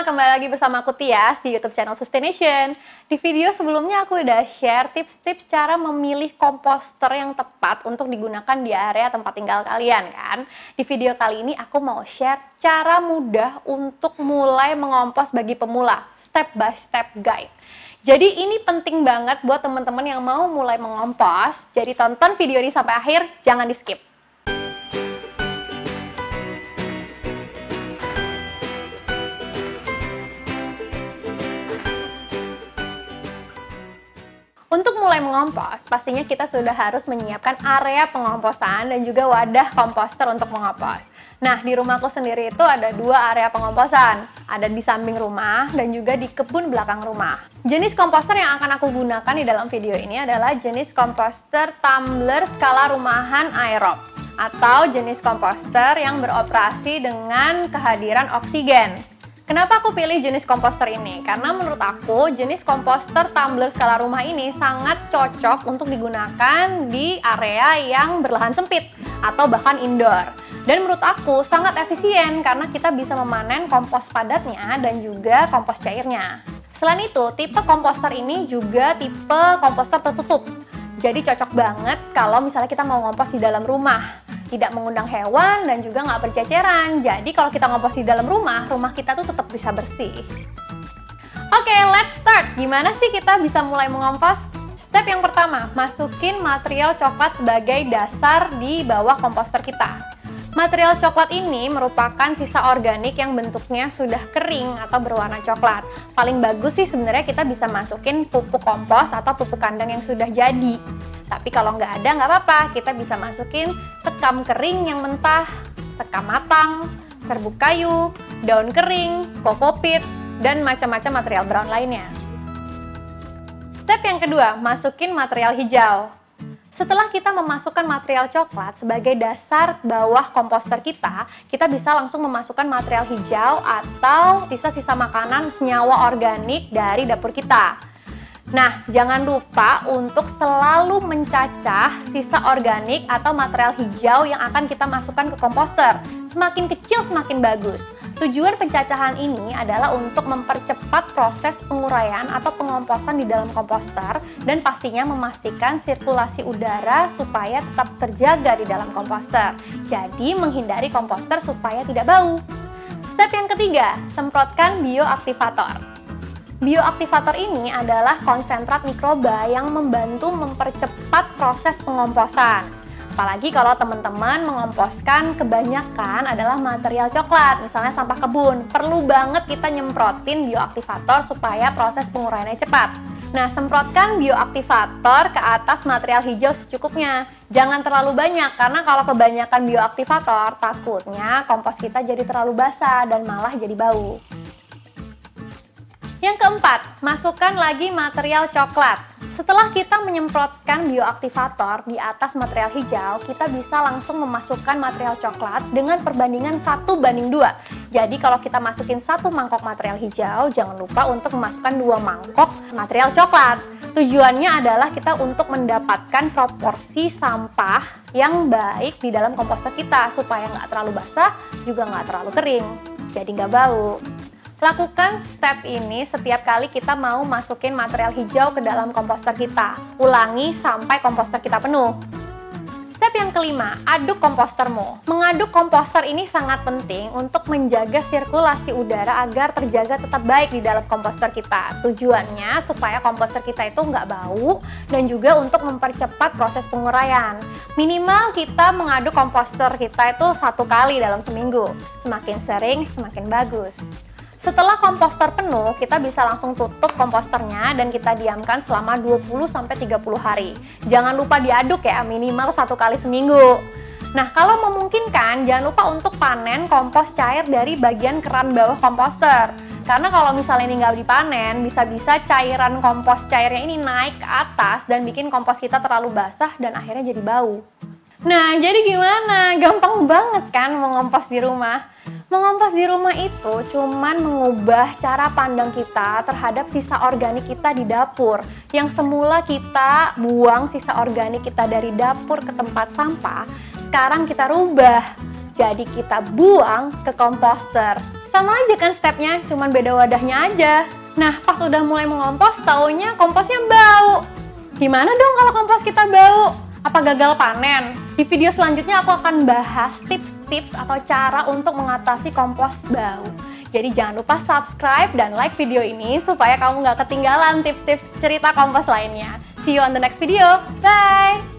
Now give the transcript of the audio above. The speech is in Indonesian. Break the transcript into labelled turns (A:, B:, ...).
A: kembali lagi bersama aku Tias di YouTube channel Sustaination. Di video sebelumnya aku udah share tips-tips cara memilih komposter yang tepat untuk digunakan di area tempat tinggal kalian kan. Di video kali ini aku mau share cara mudah untuk mulai mengompos bagi pemula, step by step guide. Jadi ini penting banget buat teman-teman yang mau mulai mengompos. Jadi tonton video ini sampai akhir, jangan di skip. Untuk mulai mengompos, pastinya kita sudah harus menyiapkan area pengomposan dan juga wadah komposter untuk mengompos. Nah, di rumahku sendiri itu ada dua area pengomposan. Ada di samping rumah dan juga di kebun belakang rumah. Jenis komposter yang akan aku gunakan di dalam video ini adalah jenis komposter tumbler skala rumahan aerob atau jenis komposter yang beroperasi dengan kehadiran oksigen. Kenapa aku pilih jenis komposter ini? Karena menurut aku jenis komposter tumbler skala rumah ini sangat cocok untuk digunakan di area yang berlahan sempit atau bahkan indoor. Dan menurut aku sangat efisien karena kita bisa memanen kompos padatnya dan juga kompos cairnya. Selain itu, tipe komposter ini juga tipe komposter tertutup. Jadi cocok banget kalau misalnya kita mau ngompos di dalam rumah. Tidak mengundang hewan dan juga nggak berceceran. Jadi kalau kita ngompos di dalam rumah kita tuh tetap bisa bersih. Oke, let's start. Gimana sih kita bisa mulai mengompos? Step yang pertama, masukin material coklat sebagai dasar di bawah komposter kita. Material coklat ini merupakan sisa organik yang bentuknya sudah kering atau berwarna coklat. Paling bagus sih sebenarnya kita bisa masukin pupuk kompos atau pupuk kandang yang sudah jadi. Tapi kalau nggak ada, nggak apa-apa. Kita bisa masukin sekam kering yang mentah, sekam matang, serbuk kayu, daun kering, kokopit, dan macam-macam material brown lainnya. Step yang kedua, masukin material hijau. Setelah kita memasukkan material coklat sebagai dasar bawah komposter kita bisa langsung memasukkan material hijau atau sisa-sisa makanan senyawa organik dari dapur kita. Nah, jangan lupa untuk selalu mencacah sisa organik atau material hijau yang akan kita masukkan ke komposter. Semakin kecil semakin bagus. Tujuan pencacahan ini adalah untuk mempercepat proses penguraian atau pengomposan di dalam komposter dan pastinya memastikan sirkulasi udara supaya tetap terjaga di dalam komposter. Jadi menghindari komposter supaya tidak bau. Step yang ketiga, semprotkan bioaktivator. Bioaktivator ini adalah konsentrat mikroba yang membantu mempercepat proses pengomposan. Apalagi kalau teman-teman mengomposkan kebanyakan adalah material coklat, misalnya sampah kebun. Perlu banget kita nyemprotin bioaktivator supaya proses penguraiannya cepat. Nah, semprotkan bioaktivator ke atas material hijau secukupnya. Jangan terlalu banyak, karena kalau kebanyakan bioaktivator, takutnya kompos kita jadi terlalu basah dan malah jadi bau. Yang keempat, masukkan lagi material coklat. Setelah kita menyemprotkan bioaktivator di atas material hijau, kita bisa langsung memasukkan material coklat dengan perbandingan 1:2. Jadi kalau kita masukin 1 mangkok material hijau, jangan lupa untuk memasukkan 2 mangkok material coklat. Tujuannya adalah kita untuk mendapatkan proporsi sampah yang baik di dalam komposter kita, supaya nggak terlalu basah, juga nggak terlalu kering, jadi nggak bau. Lakukan step ini setiap kali kita mau masukin material hijau ke dalam komposter kita. Ulangi sampai komposter kita penuh. Step yang kelima, aduk kompostermu. Mengaduk komposter ini sangat penting untuk menjaga sirkulasi udara agar terjaga tetap baik di dalam komposter kita. Tujuannya supaya komposter kita itu nggak bau dan juga untuk mempercepat proses penguraian. Minimal kita mengaduk komposter kita itu 1 kali dalam seminggu. Semakin sering, semakin bagus. Setelah komposter penuh, kita bisa langsung tutup komposternya dan kita diamkan selama 20-30 hari. Jangan lupa diaduk ya, minimal 1 kali seminggu. Nah, kalau memungkinkan, jangan lupa untuk panen kompos cair dari bagian keran bawah komposter. Karena kalau misalnya ini nggak dipanen, bisa-bisa cairan kompos cairnya ini naik ke atas dan bikin kompos kita terlalu basah dan akhirnya jadi bau. Nah, jadi gimana? Gampang banget kan mengompos di rumah? Mengompos di rumah itu cuman mengubah cara pandang kita terhadap sisa organik kita di dapur. Yang semula kita buang sisa organik kita dari dapur ke tempat sampah, sekarang kita rubah. Jadi kita buang ke komposter. Sama aja kan stepnya, cuman beda wadahnya aja. Nah, pas udah mulai mengompos, taunya komposnya bau. Gimana dong kalau kompos kita bau? Apa gagal panen? Di video selanjutnya aku akan bahas tips-tips atau cara untuk mengatasi kompos bau. Jadi jangan lupa subscribe dan like video ini supaya kamu nggak ketinggalan tips-tips cerita kompos lainnya. See you on the next video. Bye!